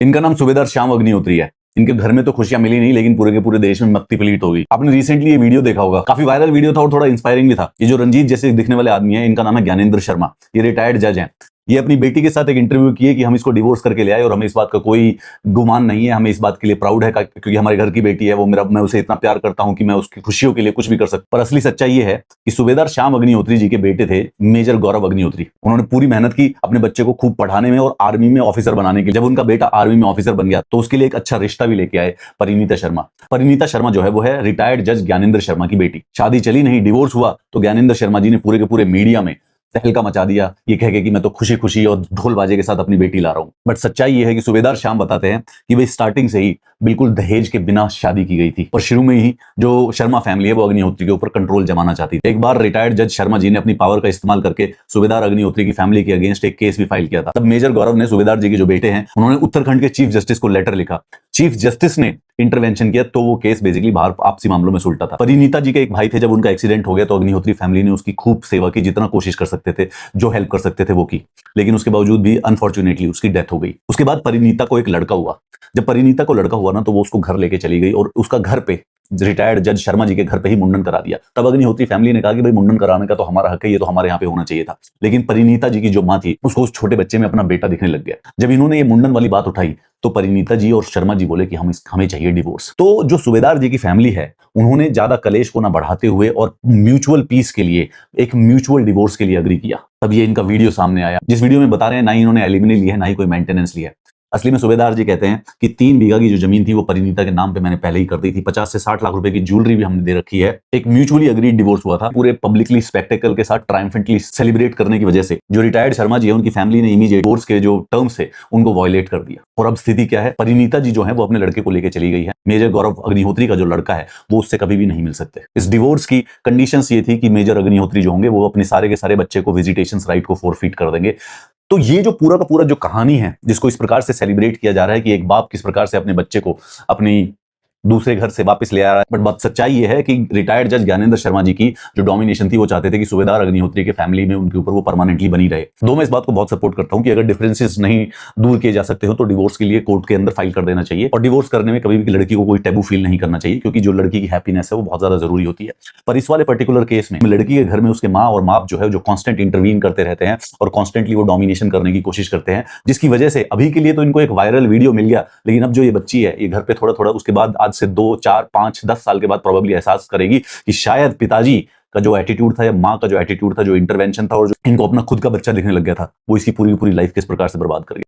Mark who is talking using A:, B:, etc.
A: इनका नाम सूबेदार श्याम अग्निहोत्री है। इनके घर में तो खुशियां मिली नहीं, लेकिन पूरे के पूरे देश में मत्ती पलीट हो गई। आपने रिसेंटली ये वीडियो देखा होगा, काफी वायरल वीडियो था और थोड़ा इंस्पायरिंग भी था। ये जो रंजीत जैसे दिखने वाले आदमी है, इनका नाम है ज्ञानेंद्र शर्मा। ये रिटायर्ड जज हैं। ये अपनी बेटी के साथ एक इंटरव्यू किए कि हम इसको डिवोर्स करके ले आए और हमें इस बात का कोई गुमान नहीं है, हमें इस बात के लिए प्राउड है क्योंकि हमारे घर की बेटी है, वो मैं उसे इतना प्यार करता हूं कि मैं उसकी खुशियों के लिए कुछ भी कर सकता। पर असली सच्चाई ये है कि सूबेदार श्याम अग्निहोत्री जी के बेटे थे मेजर गौरव अग्निहोत्री। उन्होंने पूरी मेहनत की अपने बच्चे को खूब पढ़ाने में और आर्मी में ऑफिसर बनाने के लिए। जब उनका बेटा आर्मी में ऑफिसर बन गया तो उसके लिए एक अच्छा रिश्ता भी लेके आए, परिणीता शर्मा। परिणीता शर्मा जो है वो है रिटायर्ड जज ज्ञानेंद्र शर्मा की बेटी। शादी चली नहीं, डिवोर्स हुआ तो ज्ञानेंद्र शर्मा जी ने पूरे के पूरे मीडिया में तहलका मचा दिया, ये कह के कि मैं तो खुशी खुशी और ढोल बाजे के साथ अपनी बेटी ला रहा हूं। बट सच्चाई ये है कि सूबेदार श्याम बताते हैं कि भाई स्टार्टिंग से ही बिल्कुल दहेज के बिना शादी की गई थी और शुरू में ही जो शर्मा फैमिली है वो अग्निहोत्री के ऊपर कंट्रोल जमाना चाहती थी। एक बार रिटायर्ड जज शर्मा जी ने अपनी पावर का इस्तेमाल करके सूबेदार अग्निहोत्री की फैमिली के अगेंस्ट एक केस भी फाइल किया था। तब मेजर गौरव ने, सूबेदार जी के जो बेटे हैं, उन्होंने उत्तराखंड के चीफ जस्टिस को लेटर लिखा। चीफ जस्टिस ने इंटरवेंशन किया तो वो केस बेसिकली बाहर आपसी मामलों में सुलटा था। परिणीता जी के एक भाई थे, जब उनका एक्सीडेंट हो गया तो अग्निहोत्री फैमिली ने उसकी खूब सेवा की, जितना कोशिश कर सकते थे, जो हेल्प कर सकते थे वो की, लेकिन उसके बावजूद भी अनफॉर्चुनेटली उसकी डेथ हो गई। उसके बाद परिणीता को एक लड़का हुआ। जब परिणीता को लड़का हुआ ना तो वो उसको घर लेके चली गई और उसका घर पे, रिटायर्ड जज शर्मा जी के घर पे ही मुंडन करा दिया। तब अग्निहोत्री फैमिली ने कहा कि भाई मुंडन कराने का तो हमारा हक है, ये तो हमारे यहाँ पे होना चाहिए था। लेकिन परिणीता जी की जो माँ थी उसको उस छोटे बच्चे में अपना बेटा दिखने लग गया। जब इन्होंने ये मुंडन वाली बात उठाई तो परिणीता जी और शर्मा जी बोले कि हमें चाहिए डिवोर्स। तो जो सूबेदार जी की फैमिली है उन्होंने ज्यादा कलेश को ना बढ़ाते हुए और म्यूचुअल पीस के लिए एक म्यूचुअल डिवोर्स के लिए अग्री किया। तब ये इनका वीडियो सामने आया, जिस वीडियो में बता रहे हैं ना ही इन्होंने एलिमनी लिया है ना ही कोई मेंटेनेंस लिया है। असली में सूबेदार जी कहते हैं कि 3 बीघा की जो जमीन थी वो परिणीता के नाम पे मैंने पहले ही कर दी थी। 50 से 60 लाख रुपए की ज्वेलरी भी हमने दे रखी है। एक म्यूचुअली अग्रीड डिवोर्स हुआ था। पूरे पब्लिकली स्पेक्टेकल के साथ ट्रायम्फेंटली सेलिब्रेट करने की वजह से जो रिटायर्ड शर्मा जी है उनकी फैमिली ने इमीडिएट डिवोर्स के जो टर्म्स थे उनको वायलेट कर दिया। और अब स्थिति क्या है, परिणीता जी जो है वो अपने लड़के को लेकर चली गई है। मेजर गौरव अग्निहोत्री का जो लड़का है वो उससे कभी भी नहीं मिल सकते। इस डिवोर्स की कंडीशंस ये थी कि मेजर अग्निहोत्री जो होंगे वो अपने सारे के सारे बच्चे को विजिटेशन राइट को फोरफीट कर देंगे। तो ये जो पूरा का पूरा जो कहानी है, जिसको इस प्रकार से सेलिब्रेट किया जा रहा है कि एक बाप किस प्रकार से अपने बच्चे को अपनी दूसरे घर से वापस ले आ रहा है, बट बात सच्चाई ये है कि रिटायर्ड जज ज्ञानेंद्र शर्मा जी की जो डोमिनेशन थी वो चाहते थे कि सूबेदार अग्निहोत्री के फैमिली में उनके ऊपर वो परमानेंटली बनी रहे। दो मैं इस बात को बहुत सपोर्ट करता हूं कि अगर डिफरेंसेस नहीं दूर किए जा सकते हो तो डिवोर्स के लिए कोर्ट के अंदर फाइल कर देना चाहिए। और डिवोर्स करने में कभी भी लड़की को कोई टैबू फील नहीं करना चाहिए, क्योंकि जो लड़की की हैप्पीनेस है वो बहुत ज्यादा जरूरी होती है। पर इस वाले पर्टिकुलर केस में लड़की के घर में उसके माँ और बाप जो है जो कॉन्स्टेंट इंटरवीन करते रहते हैं और कॉन्स्टेंटली वो डोमिनेशन करने की कोशिश करते हैं, जिसकी वजह से अभी के लिए तो इनको एक वायरल वीडियो मिल गया, लेकिन अब जो ये बच्ची है ये घर पे थोड़ा थोड़ा उसके बाद आज से 2, 4, 5, 10 साल के बाद प्रोबेबली एहसास करेगी कि शायद पिताजी का जो एटीट्यूड था या माँ का जो एटीट्यूड था, जो इंटरवेंशन था और जो इनको अपना खुद का बच्चा दिखने लग गया था, वो इसकी पूरी पूरी लाइफ किस प्रकार से बर्बाद कर गया।